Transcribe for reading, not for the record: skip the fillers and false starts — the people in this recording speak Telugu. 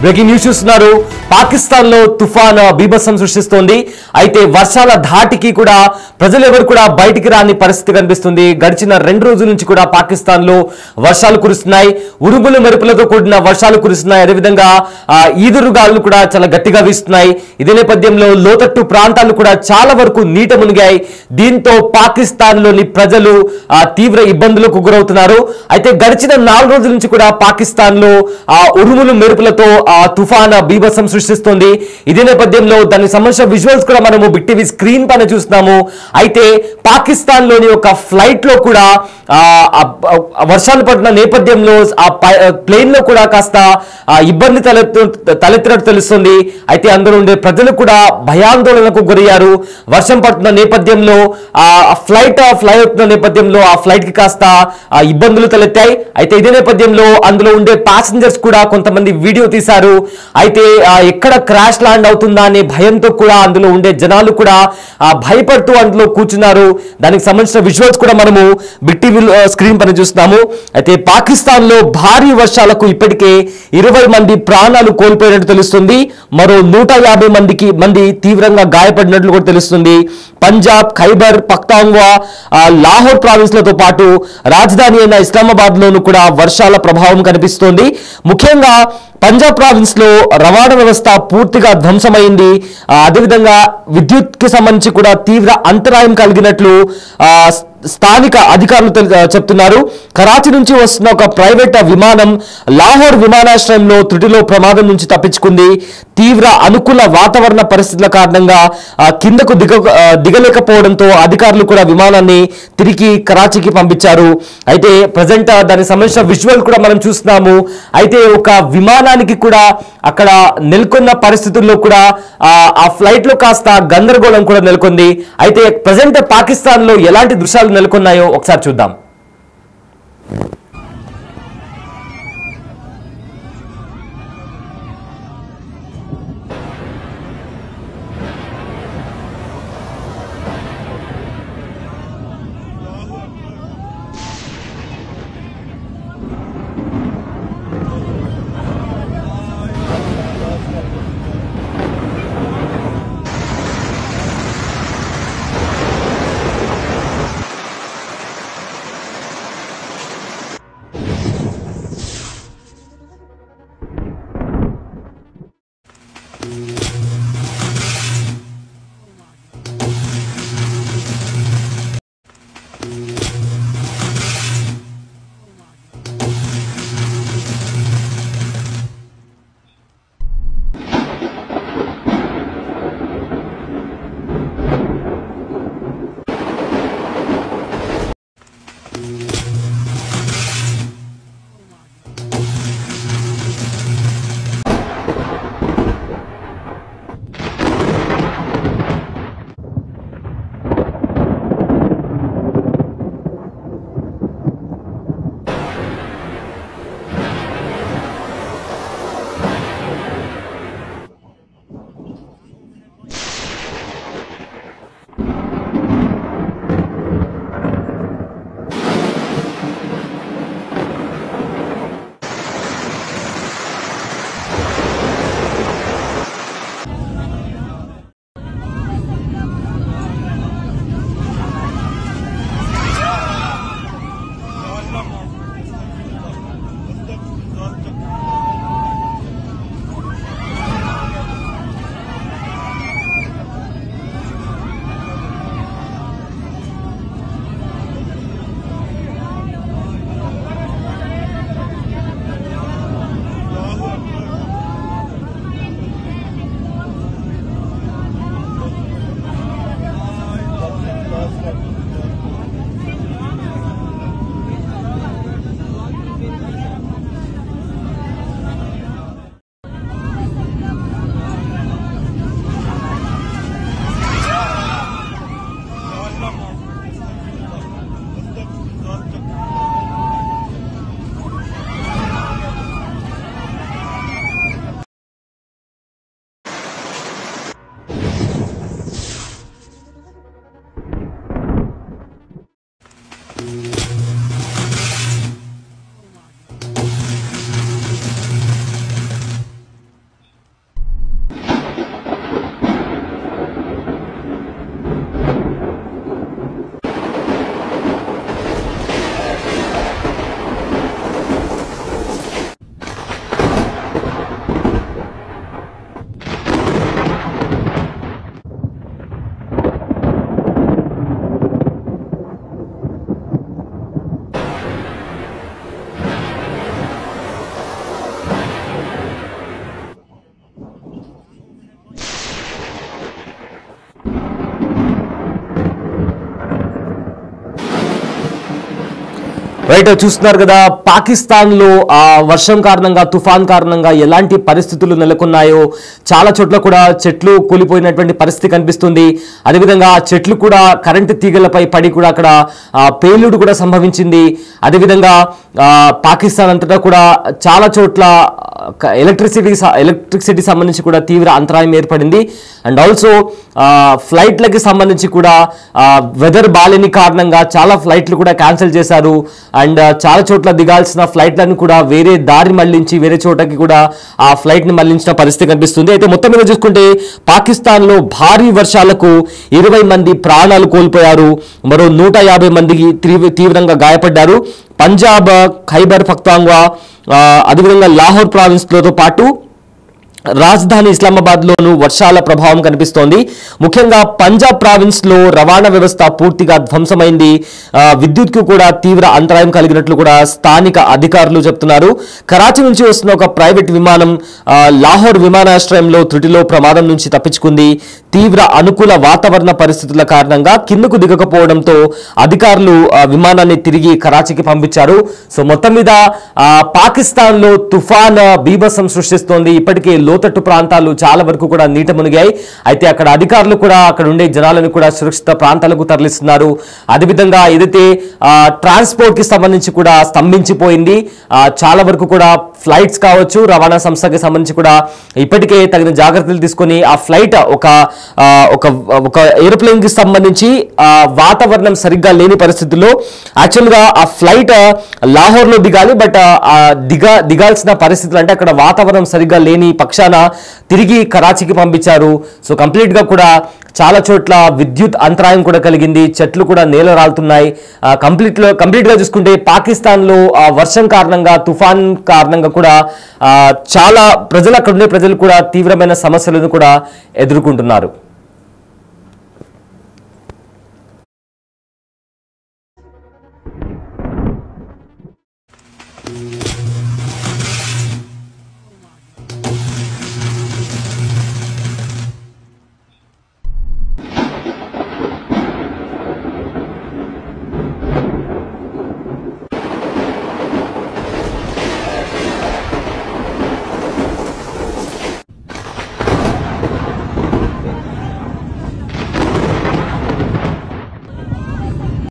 బ్రేకింగ్ న్యూస్ చూస్తున్నారు. పాకిస్తాన్ లో తుఫాన్ బీభత్సం సృష్టిస్తోంది. అయితే వర్షాల ధాటికి కూడా ప్రజలు ఎవరు కూడా బయటికి రాని పరిస్థితి కనిపిస్తుంది. గడిచిన 2 రోజుల నుంచి కూడా పాకిస్తాన్ లో వర్షాలు కురుస్తున్నాయి. ఉరుములు మెరుపులతో కూడిన వర్షాలు కురుస్తున్నాయి. అదేవిధంగా ఈదురుగాలు కూడా చాలా గట్టిగా వీస్తున్నాయి. ఇదే నేపథ్యంలో లోతట్టు ప్రాంతాలు కూడా చాలా వరకు నీట మునిగాయి. దీంతో పాకిస్తాన్ లోని ప్రజలు తీవ్ర ఇబ్బందులకు గురవుతున్నారు. అయితే గడిచిన 4 రోజుల నుంచి కూడా పాకిస్తాన్ లో ఉరుములు మెరుపులతో తుఫాన్ బీభత్సం సృష్టిస్తుంది. ఇదే నేపథ్యంలో దానికి సంబంధించిన విజువల్స్ కూడా మనము బిగ్ టీవీ స్క్రీన్ పైన చూస్తున్నాము. అయితే పాకిస్తాన్ లోని ఒక ఫ్లైట్ లో కూడా వర్షాలు పడిన నేపథ్యంలో ఆ ప్లేన్ లో కూడా కాస్త ఇబ్బంది తలెత్తినట్టు తెలుస్తుంది. అయితే అందులో ఉండే ప్రజలు కూడా భయాందోళనకు గురయ్యారు. వర్షం పడుతున్న నేపథ్యంలో ఫ్లైట్ ఫ్లై అవుతున్న నేపథ్యంలో ఆ ఫ్లైట్ కి కాస్త ఇబ్బందులు తలెత్తాయి. అయితే ఇదే నేపథ్యంలో అందులో ఉండే ప్యాసింజర్స్ కూడా కొంతమంది వీడియో తీశారు. అయితే ఎక్కడ క్రాష్ ల్యాండ్ అవుతుందా అనే భయంతో కూడా అందులో ఉండే జనాలు కూడా భయపడుతూ అందులో కూర్చున్నారు. దానికి సంబంధించిన విజువల్స్ కూడా మనము బిగ్ టీవీ స్క్రీన్ పైన చూస్తున్నాము. అయితే పాకిస్తాన్ లో భారీ వర్షాలకు ఇప్పటికే 20 మంది ప్రాణాలు కోల్పోయినట్టు తెలుస్తుంది. మరో 150 మంది తీవ్రంగా గాయపడినట్లు కూడా తెలుస్తుంది. పంజాబ్, ఖైబర్ పఖ్తూన్ఖ్వా, లాహోర్ ప్రావిన్స్లతో పాటు రాజధాని అయిన ఇస్లామాబాద్ లోను కూడా వర్షాల ప్రభావం కనిపిస్తోంది. ముఖ్యంగా పంజాబ్ ప్రావిన్స్ లో రవాణా వ్యవస్థ పూర్తిగా ధ్వంసమైంది. అదేవిధంగా విద్యుత్ కి సంబంధించి కూడా తీవ్ర అంతరాయం కలిగినట్లు స్థానిక అధికారులు చెప్తున్నారు. కరాచీ నుంచి వస్తున్న ఒక ప్రైవేట్ విమానం లాహోర్ విమానాశ్రయంలో త్రుటిలో ప్రమాదం నుంచి తప్పించుకుంది. తీవ్ర అనుకూల వాతావరణ పరిస్థితుల కారణంగా కిందకు దిగలేకపోవడంతో అధికారులు కూడా విమానాన్ని తిరిగి కరాచీకి పంపించారు. అయితే ప్రజెంట్ దానికి సంబంధించిన విజువల్ కూడా మనం చూస్తున్నాము. అయితే ఒక విమానానికి కూడా అక్కడ నెలకొన్న పరిస్థితుల్లో కూడా ఆ ఫ్లైట్ లో కాస్త గందరగోళం కూడా నెలకొంది. అయితే ప్రజెంట్ పాకిస్తాన్ లో ఎలాంటి దృశ్యాలు నెలకొన్నాయో ఒకసారి చూద్దాం. రైట్, చూస్తున్నారు కదా పాకిస్తాన్ లో ఆ వర్షం కారణంగా, తుఫాన్ కారణంగా ఎలాంటి పరిస్థితులు నెలకొన్నాయో. చాలా చోట్ల కూడా చెట్లు కూలిపోయినటువంటి పరిస్థితి కనిపిస్తుంది. అదేవిధంగా ఆ చెట్లు కూడా కరెంటు తీగలపై పడి కూడా అక్కడ పేలుడు కూడా సంభవించింది. అదేవిధంగా పాకిస్తాన్ అంతటా కూడా చాలా చోట్ల ఎలక్ట్రిసిటీ సంబంధించి కూడా తీవ్ర అంతరాయం ఏర్పడింది. అండ్ ఆల్సో ఫ్లైట్లకి సంబంధించి కూడా వెదర్ బాలేని కారణంగా చాలా ఫ్లైట్లు కూడా క్యాన్సిల్ చేశారు. అండ్ చాలా చోట్ల దిగాల్సిన ఫ్లైట్లను కూడా వేరే దారి మళ్లించి వేరే చోటకి కూడా ఆ ఫ్లైట్ ని మళ్లించిన పరిస్థితి కనిపిస్తుంది. అయితే మొత్తం మీద చూసుకుంటే పాకిస్తాన్ లో భారీ వర్షాలకు 20 మంది ప్రాణాలు కోల్పోయారు. మరో 150 మందికి తీవ్రంగా గాయపడ్డారు. పంజాబ్, ఖైబర్ పఖ్తూన్ఖ్వా, అదేవిధంగా లాహోర్ ప్రావిన్స్లతో పాటు రాజధాని ఇస్లామాబాద్ లోను వర్షాల ప్రభావం కనిపిస్తోంది. ముఖ్యంగా పంజాబ్ ప్రావిన్స్ లో రవాణా వ్యవస్థ పూర్తిగా ధ్వంసమైంది. విద్యుత్ కు కూడా తీవ్ర అంతరాయం కలిగినట్లు కూడా స్థానిక అధికారులు చెప్తున్నారు. కరాచీ నుంచి వస్తున్న ఒక ప్రైవేట్ విమానం లాహోర్ విమానాశ్రయంలో త్రుటిలో ప్రమాదం నుంచి తప్పించుకుంది. తీవ్ర అనుకూల వాతావరణ పరిస్థితుల కారణంగా కిందకు దిగకపోవడంతో అధికారులు విమానాన్ని తిరిగి కరాచీకి పంపించారు. సో మొత్తం మీద పాకిస్తాన్ లో తుఫాన్ బీభత్సం సృష్టిస్తోంది. ఇప్పటికే లోతట్టు ప్రాంతాలు చాలా వరకు కూడా నీట మునిగాయి. అయితే అక్కడ అధికారులు కూడా అక్కడ ఉండే జనాలను కూడా సురక్షిత ప్రాంతాలకు తరలిస్తున్నారు. అదేవిధంగా ఏదైతే ట్రాన్స్పోర్ట్ కి సంబంధించి కూడా స్తంభించిపోయింది. చాలా వరకు కూడా ఫ్లైట్స్ కావచ్చు, రవాణా సంస్థకి సంబంధించి కూడా ఇప్పటికే తగిన జాగ్రత్తలు తీసుకొని ఆ ఫ్లైట్ ఒక ఏరోప్లేన్ కి సంబంధించి వాతావరణం సరిగ్గా లేని పరిస్థితుల్లో యాక్చువల్గా ఆ ఫ్లైట్ లాహోర్ లో దిగాలి. బట్ దిగాల్సిన పరిస్థితులు అంటే అక్కడ వాతావరణం సరిగ్గా లేని పక్షాన తిరిగి కరాచీకి పంపించారు. సో కంప్లీట్ గా కూడా చాలా చోట్ల విద్యుత్ అంతరాయం కూడా కలిగింది. చెట్లు కూడా నేల రాలుతున్నాయి. కంప్లీట్ గా చూసుకుంటే పాకిస్తాన్ లో వర్షం కారణంగా, తుఫాన్ కారణంగా కూడా చాలా ప్రజలు, అక్కడ ఉండే ప్రజలు కూడా తీవ్రమైన సమస్యలను కూడా ఎదుర్కొంటున్నారు.